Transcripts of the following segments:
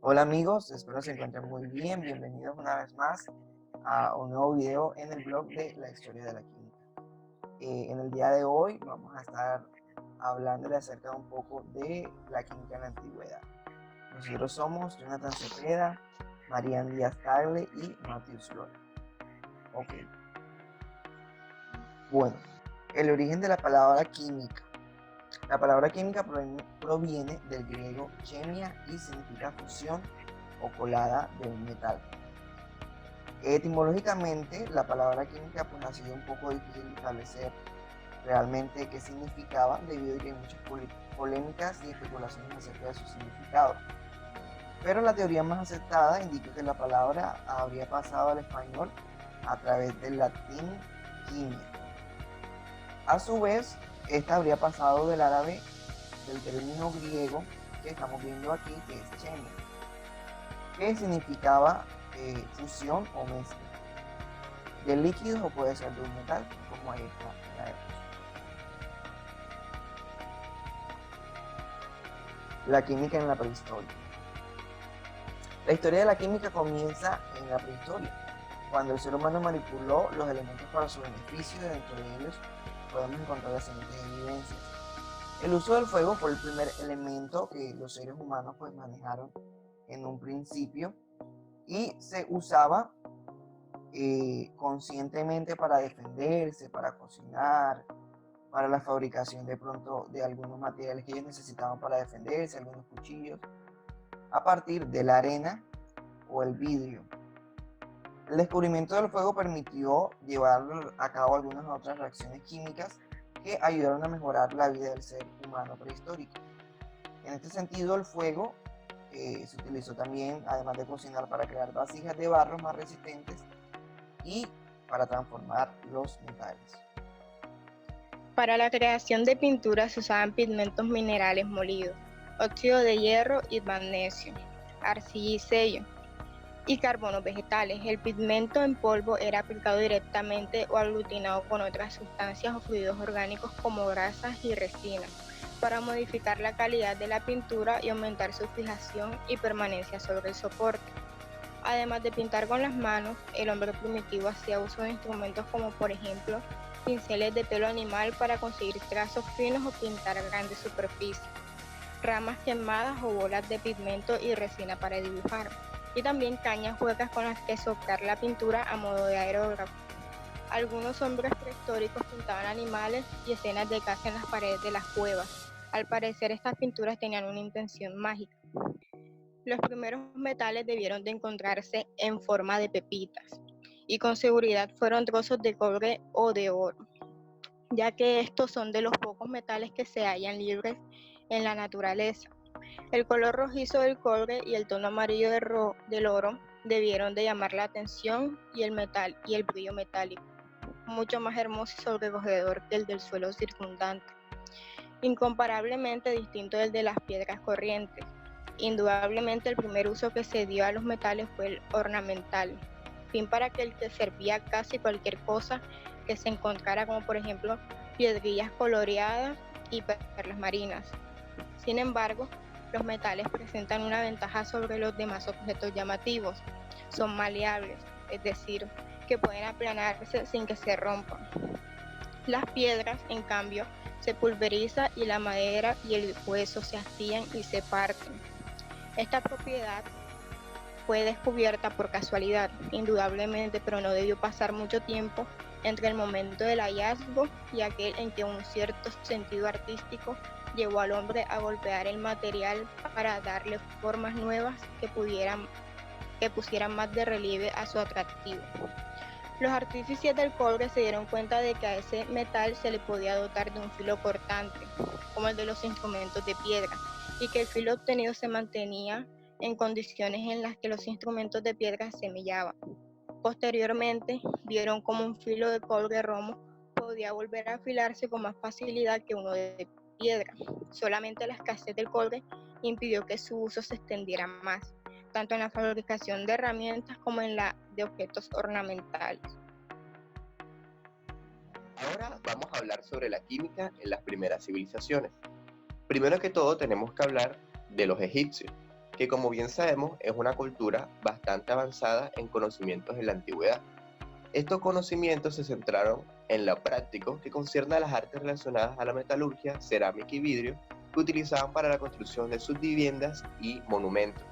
Hola amigos, espero se encuentren muy bien. Bienvenidos una vez más a un nuevo video en el blog de la historia de la química. En el día de hoy vamos a estar hablando acerca un poco de la química en la antigüedad. Nosotros somos Jonathan Cepeda, Marian Díaz Tagle y Matthews Lora. Ok, bueno, el origen de la palabra química. La palabra química proviene del griego chemia y significa fusión o colada de un metal. Etimológicamente, la palabra química pues, ha sido un poco difícil de establecer realmente qué significaba, debido a que hay muchas polémicas y especulaciones acerca de su significado. Pero la teoría más aceptada indica que la palabra habría pasado al español a través del latín quimia. A su vez, esta habría pasado del árabe del término griego que estamos viendo aquí, que es chemia, que significaba fusión o mezcla de líquidos o puede ser de un metal, como ahí está en la época. La química en la prehistoria. La historia de la química comienza en la prehistoria, cuando el ser humano manipuló los elementos para su beneficio, y dentro de ellos podemos encontrar las siguientes evidencias. El uso del fuego fue el primer elemento que los seres humanos pues manejaron en un principio y se usaba conscientemente para defenderse, para cocinar, para la fabricación de pronto de algunos materiales que ellos necesitaban para defenderse, algunos cuchillos, a partir de la arena o el vidrio. El descubrimiento del fuego permitió llevar a cabo algunas otras reacciones químicas que ayudaron a mejorar la vida del ser humano prehistórico. En este sentido, el fuego se utilizó también, además de cocinar, para crear vasijas de barro más resistentes y para transformar los metales. Para la creación de pinturas se usaban pigmentos minerales molidos, óxido de hierro y magnesio, arcilla y sello, y carbonos vegetales. El pigmento en polvo era aplicado directamente o aglutinado con otras sustancias o fluidos orgánicos como grasas y resinas, para modificar la calidad de la pintura y aumentar su fijación y permanencia sobre el soporte. Además de pintar con las manos, el hombre primitivo hacía uso de instrumentos como por ejemplo pinceles de pelo animal para conseguir trazos finos o pintar grandes superficies, ramas quemadas o bolas de pigmento y resina para dibujar, y también cañas huecas con las que soplar la pintura a modo de aerógrafo. Algunos hombres prehistóricos pintaban animales y escenas de caza en las paredes de las cuevas. Al parecer estas pinturas tenían una intención mágica. Los primeros metales debieron de encontrarse en forma de pepitas y con seguridad fueron trozos de cobre o de oro, ya que estos son de los pocos metales que se hallan libres en la naturaleza. El color rojizo del cobre y el tono amarillo del oro debieron de llamar la atención y el brillo metálico, mucho más hermoso y sobrecogedor que el del suelo circundante, incomparablemente distinto del de las piedras corrientes. Indudablemente el primer uso que se dio a los metales fue el ornamental, fin para el que servía casi cualquier cosa que se encontrara, como por ejemplo piedrillas coloreadas y perlas marinas. Sin embargo, los metales presentan una ventaja sobre los demás objetos llamativos. Son maleables, es decir, que pueden aplanarse sin que se rompan. Las piedras, en cambio, se pulverizan y la madera y el hueso se astillan y se parten. Esta propiedad fue descubierta por casualidad, indudablemente, pero no debió pasar mucho tiempo entre el momento del hallazgo y aquel en que un cierto sentido artístico llevó al hombre a golpear el material para darle formas nuevas que pusieran más de relieve a su atractivo. Los artífices del cobre se dieron cuenta de que a ese metal se le podía dotar de un filo cortante, como el de los instrumentos de piedra, y que el filo obtenido se mantenía en condiciones en las que los instrumentos de piedra semellaban. Posteriormente, vieron cómo un filo de cobre romo podía volver a afilarse con más facilidad que uno de piedra. Solamente la escasez del cobre impidió que su uso se extendiera más, tanto en la fabricación de herramientas como en la de objetos ornamentales. Ahora vamos a hablar sobre la química en las primeras civilizaciones. Primero que todo tenemos que hablar de los egipcios. que como bien sabemos es una cultura bastante avanzada en conocimientos en la antigüedad. Estos conocimientos se centraron en lo práctico que concierne a las artes relacionadas a la metalurgia, cerámica y vidrio que utilizaban para la construcción de sus viviendas y monumentos.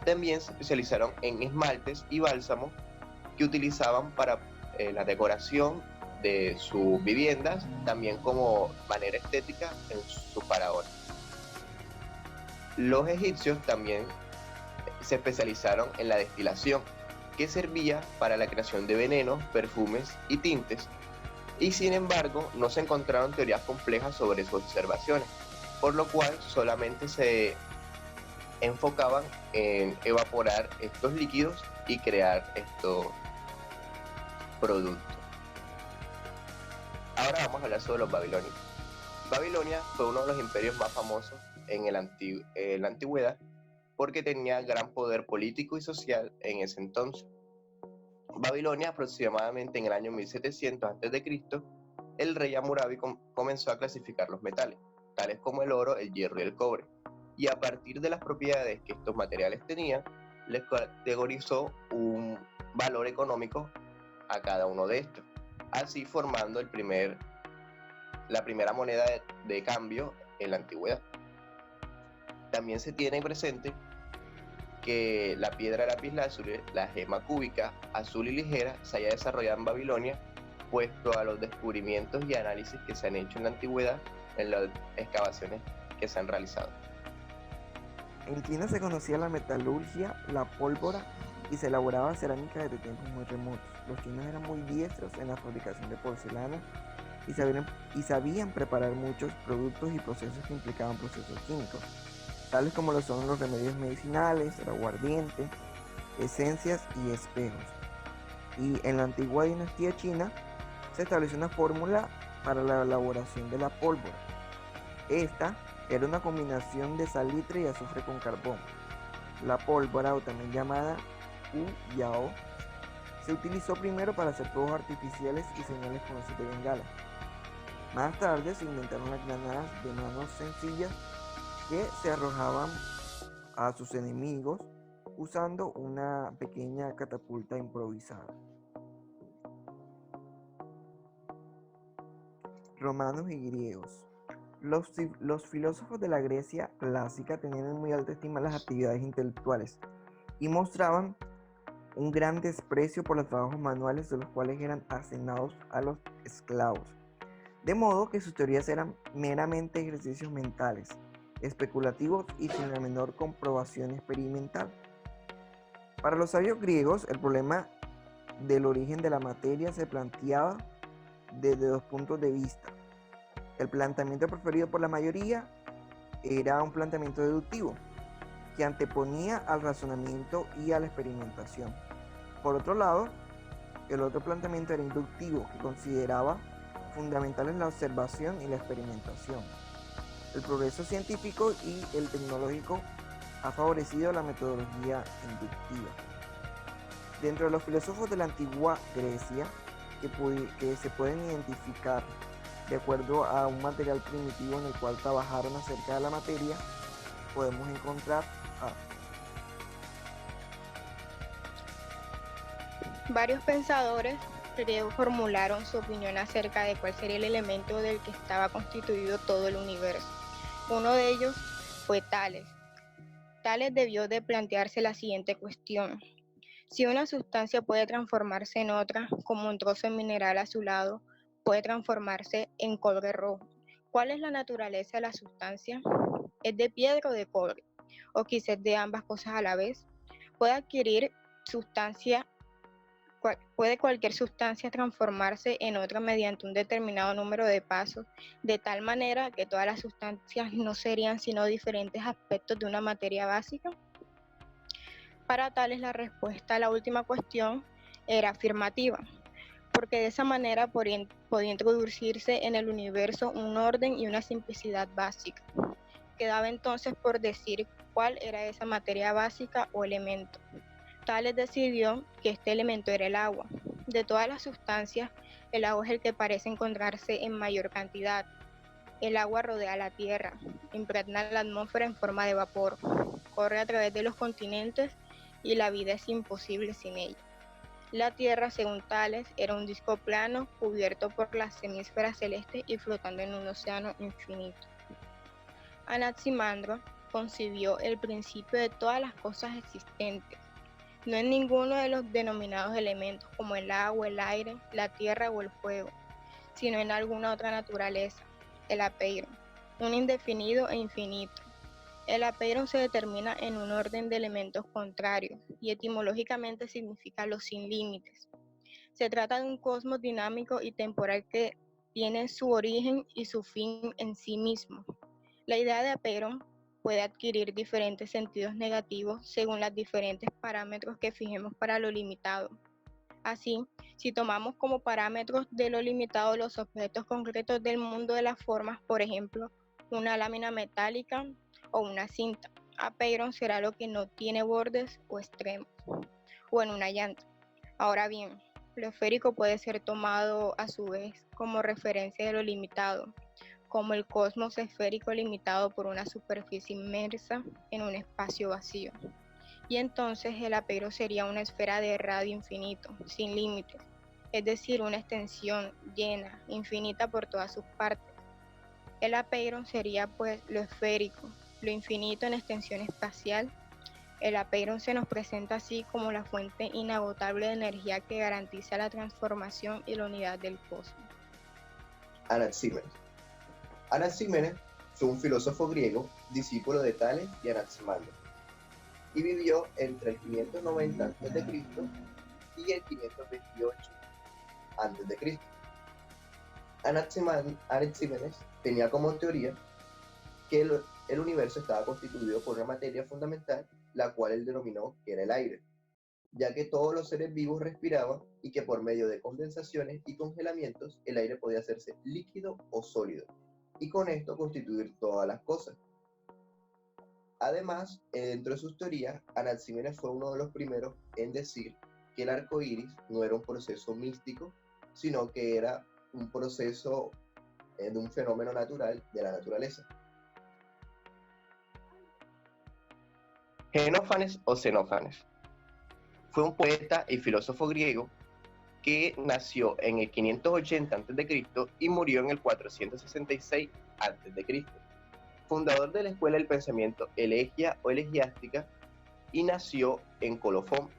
También se especializaron en esmaltes y bálsamos que utilizaban para la decoración de sus viviendas, también como manera estética en sus faraones. Los egipcios también se especializaron en la destilación, que servía para la creación de venenos, perfumes y tintes, y sin embargo no se encontraron teorías complejas sobre sus observaciones, por lo cual solamente se enfocaban en evaporar estos líquidos y crear estos productos. Ahora vamos a hablar sobre los babilonios. Babilonia fue uno de los imperios más famosos en la antigüedad porque tenía gran poder político y social en ese entonces. Babilonia, aproximadamente en el año 1700 a.C., el rey Hammurabi comenzó a clasificar los metales, tales como el oro, el hierro y el cobre, y a partir de las propiedades que estos materiales tenían, les categorizó un valor económico a cada uno de estos, así formando la primera moneda de cambio en la antigüedad. También se tiene presente que la piedra lapislázuli, la gema cúbica, azul y ligera, se haya desarrollado en Babilonia, puesto a los descubrimientos y análisis que se han hecho en la antigüedad en las excavaciones que se han realizado. En China se conocía la metalurgia, la pólvora y se elaboraba cerámica desde tiempos muy remotos. Los chinos eran muy diestros en la fabricación de porcelana y sabían preparar muchos productos y procesos que implicaban procesos químicos, tales como lo son los remedios medicinales, el aguardiente, esencias y espejos. Y en la antigua dinastía china se estableció una fórmula para la elaboración de la pólvora. Esta era una combinación de salitre y azufre con carbón. La pólvora, o también llamada Hu Yao, se utilizó primero para hacer fuegos artificiales y señales con luces de bengala. Más tarde se inventaron las granadas de manos sencillas que se arrojaban a sus enemigos usando una pequeña catapulta improvisada. Romanos y griegos. Los filósofos de la Grecia clásica tenían en muy alta estima las actividades intelectuales y mostraban un gran desprecio por los trabajos manuales de los cuales eran asignados a los esclavos, de modo que sus teorías eran meramente ejercicios mentales, especulativos y sin la menor comprobación experimental. Para los sabios griegos, el problema del origen de la materia se planteaba desde dos puntos de vista. El planteamiento preferido por la mayoría era un planteamiento deductivo, que anteponía al razonamiento y a la experimentación. Por otro lado, el otro planteamiento era inductivo, que consideraba fundamentales la observación y la experimentación. El progreso científico y el tecnológico ha favorecido la metodología inductiva. Dentro de los filósofos de la antigua Grecia, que se pueden identificar de acuerdo a un material primitivo en el cual trabajaron acerca de la materia, podemos encontrar a varios pensadores griegos formularon su opinión acerca de cuál sería el elemento del que estaba constituido todo el universo. Uno de ellos fue Tales. Tales debió de plantearse la siguiente cuestión: si una sustancia puede transformarse en otra, como un trozo de mineral azulado puede transformarse en cobre rojo, ¿cuál es la naturaleza de la sustancia? ¿Es de piedra o de cobre? ¿O quizás de ambas cosas a la vez? ¿Puede cualquier sustancia transformarse en otra mediante un determinado número de pasos, de tal manera que todas las sustancias no serían sino diferentes aspectos de una materia básica? Para Tales, la respuesta a la última cuestión era afirmativa, porque de esa manera podía introducirse en el universo un orden y una simplicidad básica. Quedaba entonces por decir cuál era esa materia básica o elemento. Tales decidió que este elemento era el agua. De todas las sustancias, el agua es el que parece encontrarse en mayor cantidad. El agua rodea la tierra, impregna la atmósfera en forma de vapor, recorre a través de los continentes y la vida es imposible sin ella. La Tierra, según Tales, era un disco plano cubierto por la semisfera celeste y flotando en un océano infinito. Anaximandro concibió el principio de todas las cosas existentes, no en ninguno de los denominados elementos como el agua, el aire, la tierra o el fuego, sino en alguna otra naturaleza, el apeiron, un indefinido e infinito. El apeiron se determina en un orden de elementos contrarios y etimológicamente significa los sin límites. Se trata de un cosmos dinámico y temporal que tiene su origen y su fin en sí mismo. La idea de apeiron puede adquirir diferentes sentidos negativos según los diferentes parámetros que fijemos para lo limitado. Así, si tomamos como parámetros de lo limitado los objetos concretos del mundo de las formas, por ejemplo, una lámina metálica o una cinta, apeiron será lo que no tiene bordes o extremos, o en una llanta. Ahora bien, lo esférico puede ser tomado a su vez como referencia de lo limitado, como el cosmos esférico limitado por una superficie inmersa en un espacio vacío. Y entonces el apeiron sería una esfera de radio infinito, sin límites, es decir, una extensión llena, infinita por todas sus partes. El apeiron sería pues lo esférico, lo infinito en extensión espacial. El apeiron se nos presenta así como la fuente inagotable de energía que garantiza la transformación y la unidad del cosmos. Anaxímenes. Anaxímenes fue un filósofo griego, discípulo de Tales y Anaximandro, y vivió entre el 590 a.C. y el 528 a.C. Anaxímenes tenía como teoría que el universo estaba constituido por una materia fundamental, la cual él denominó que era el aire, ya que todos los seres vivos respiraban y que por medio de condensaciones y congelamientos el aire podía hacerse líquido o sólido, y con esto constituir todas las cosas. Además, dentro de sus teorías, Anaxímenes fue uno de los primeros en decir que el arco iris no era un proceso místico, sino que era un proceso de un fenómeno natural de la naturaleza. Genófanes o Xenófanes fue un poeta y filósofo griego que nació en el 580 a.C. y murió en el 466 a.C. Fundador de la escuela del pensamiento elegia o elegiástica y nació en Colofón.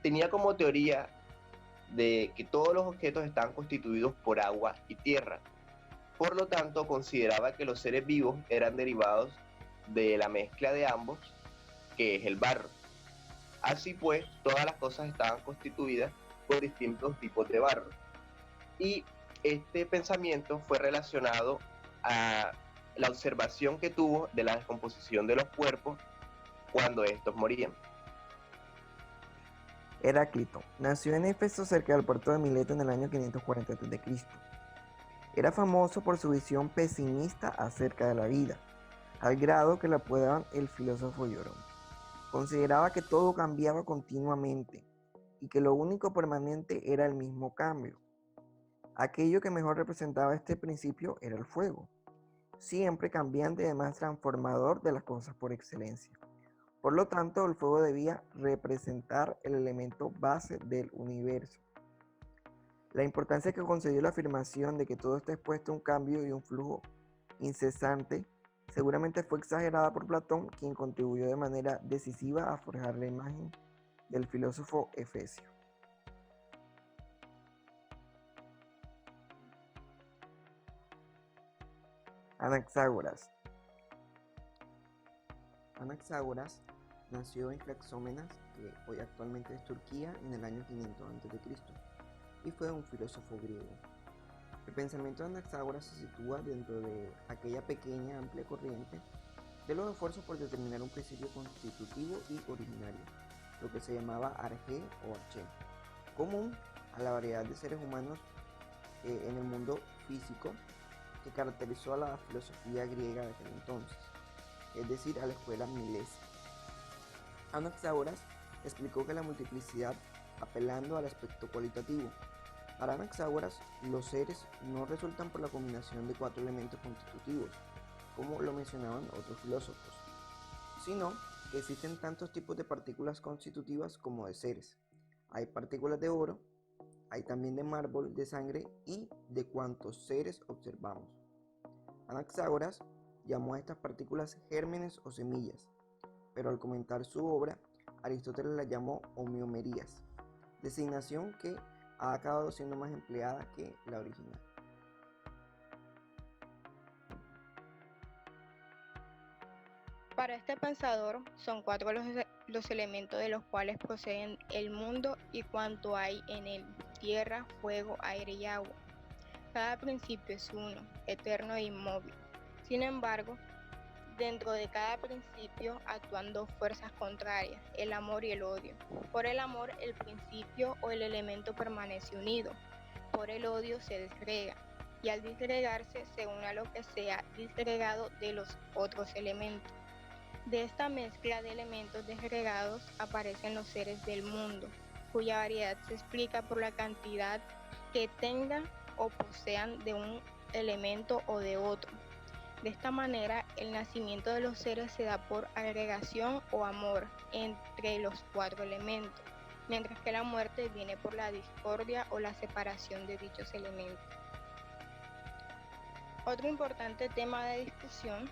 Tenía como teoría de que todos los objetos estaban constituidos por agua y tierra. Por lo tanto, consideraba que los seres vivos eran derivados de la mezcla de ambos, que es el barro. Así pues, todas las cosas estaban constituidas por distintos tipos de barro. Y este pensamiento fue relacionado a la observación que tuvo de la descomposición de los cuerpos cuando estos morían. Heráclito nació en Éfeso cerca del puerto de Mileto en el año 540 a.C. Era famoso por su visión pesimista acerca de la vida, al grado que lo apodaban el filósofo llorón. Consideraba que todo cambiaba continuamente y que lo único permanente era el mismo cambio. Aquello que mejor representaba este principio era el fuego, siempre cambiante y además transformador de las cosas por excelencia. Por lo tanto, el fuego debía representar el elemento base del universo. La importancia que concedió la afirmación de que todo está expuesto a un cambio y un flujo incesante seguramente fue exagerada por Platón, quien contribuyó de manera decisiva a forjar la imagen del filósofo efesio. Anaxágoras. Anaxágoras nació en Claxómenas, que hoy actualmente es Turquía, en el año 500 a.C. y fue un filósofo griego. El pensamiento de Anaxágoras se sitúa dentro de aquella pequeña amplia corriente de los esfuerzos por determinar un principio constitutivo y originario, lo que se llamaba arjé o arché, común a la variedad de seres humanos en el mundo físico que caracterizó a la filosofía griega de aquel entonces, es decir, a la escuela milesa. Anaxágoras explicó que la multiplicidad, apelando al aspecto cualitativo. Para Anaxágoras, los seres no resultan por la combinación de 4 elementos constitutivos, como lo mencionaban otros filósofos, sino que existen tantos tipos de partículas constitutivas como de seres. Hay partículas de oro, hay también de mármol, de sangre y de cuantos seres observamos. Anaxágoras llamó a estas partículas gérmenes o semillas, pero al comentar su obra, Aristóteles las llamó homeomerías, designación que ha acabado siendo más empleada que la original. Para este pensador son cuatro los elementos de los cuales proceden el mundo y cuanto hay en él: tierra, fuego, aire y agua. Cada principio es uno, eterno e inmóvil. Sin embargo, dentro de cada principio actúan dos fuerzas contrarias, el amor y el odio. Por el amor, el principio o el elemento permanece unido. Por el odio se disgrega, y al disgregarse se une a lo que sea disgregado de los otros elementos. De esta mezcla de elementos disgregados aparecen los seres del mundo, cuya variedad se explica por la cantidad que tengan o posean de un elemento o de otro. De esta manera, el nacimiento de los seres se da por agregación o amor entre los cuatro elementos, mientras que la muerte viene por la discordia o la separación de dichos elementos. Otro importante tema de discusión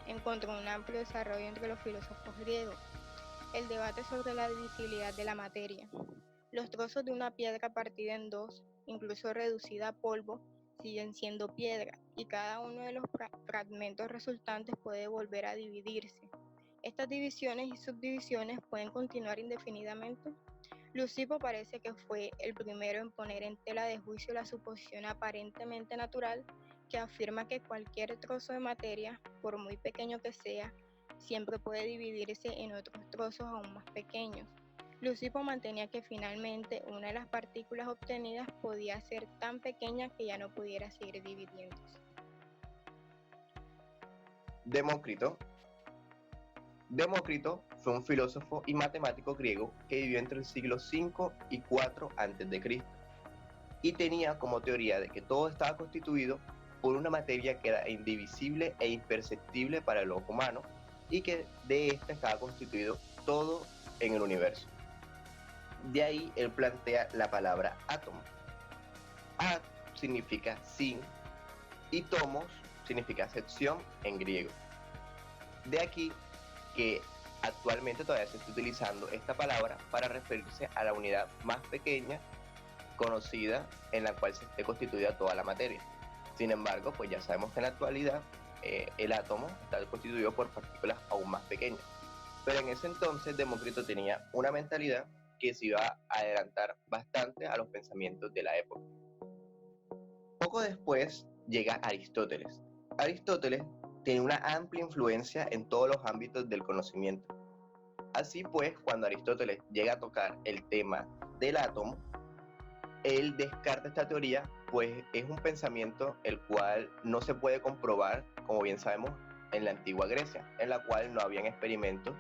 encontró un amplio desarrollo entre los filósofos griegos: el debate sobre la divisibilidad de la materia. Los trozos de una piedra partida en dos, incluso reducida a polvo, siguen siendo piedra, y cada uno de los fragmentos resultantes puede volver a dividirse. ¿Estas divisiones y subdivisiones pueden continuar indefinidamente? Leucipo parece que fue el primero en poner en tela de juicio la suposición aparentemente natural que afirma que cualquier trozo de materia, por muy pequeño que sea, siempre puede dividirse en otros trozos aún más pequeños. Leucipo mantenía que finalmente una de las partículas obtenidas podía ser tan pequeña que ya no pudiera seguir dividiéndose. Demócrito fue un filósofo y matemático griego que vivió entre el siglo V y IV a.C. y tenía como teoría de que todo estaba constituido por una materia que era indivisible e imperceptible para el ojo humano, y que de esta estaba constituido todo en el universo. De ahí él plantea la palabra átomo. At significa sin y tomos significa sección en griego. De aquí que actualmente todavía se está utilizando esta palabra para referirse a la unidad más pequeña conocida en la cual se esté constituida toda la materia. Sin embargo, pues ya sabemos que en la actualidad el átomo está constituido por partículas aún más pequeñas. Pero en ese entonces Demócrito tenía una mentalidad que se iba a adelantar bastante a los pensamientos de la época. Poco después llega Aristóteles. Aristóteles tiene una amplia influencia en todos los ámbitos del conocimiento. Así pues, cuando Aristóteles llega a tocar el tema del átomo, él descarta esta teoría, pues es un pensamiento el cual no se puede comprobar, como bien sabemos, en la antigua Grecia, en la cual no habían experimentos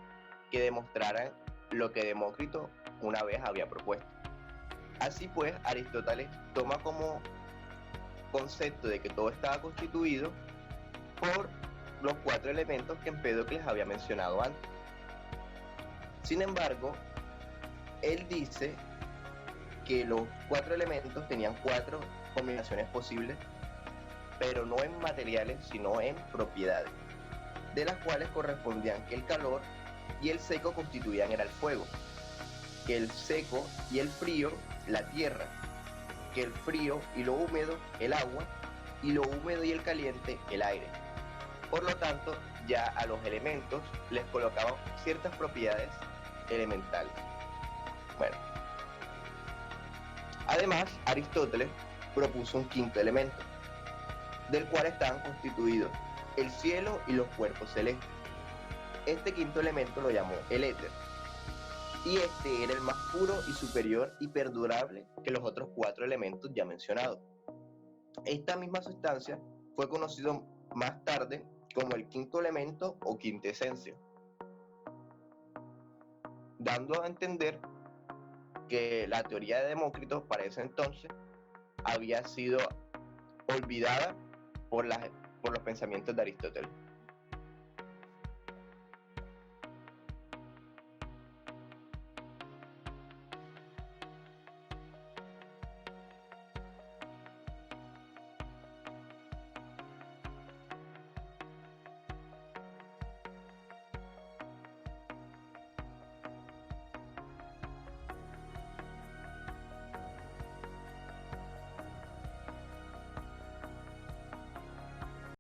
que demostraran lo que Demócrito una vez había propuesto. Así pues, Aristóteles toma como concepto de que todo estaba constituido por los cuatro elementos que Empédocles había mencionado antes. Sin embargo, él dice que los cuatro elementos tenían cuatro combinaciones posibles, pero no en materiales, sino en propiedades, de las cuales correspondían que el calor y el seco constituían el fuego, que el seco y el frío la tierra, que el frío y lo húmedo el agua, y lo húmedo y el caliente el aire. Por lo tanto, ya a los elementos les colocaban ciertas propiedades elementales. Bueno, además, Aristóteles propuso un quinto elemento, del cual estaban constituidos el cielo y los cuerpos celestes. Este quinto elemento lo llamó el éter, y este era el más puro y superior y perdurable que los otros cuatro elementos ya mencionados. Esta misma sustancia fue conocido más tarde como el quinto elemento o quintesencia, dando a entender que la teoría de Demócrito para ese entonces había sido olvidada por los pensamientos de Aristóteles.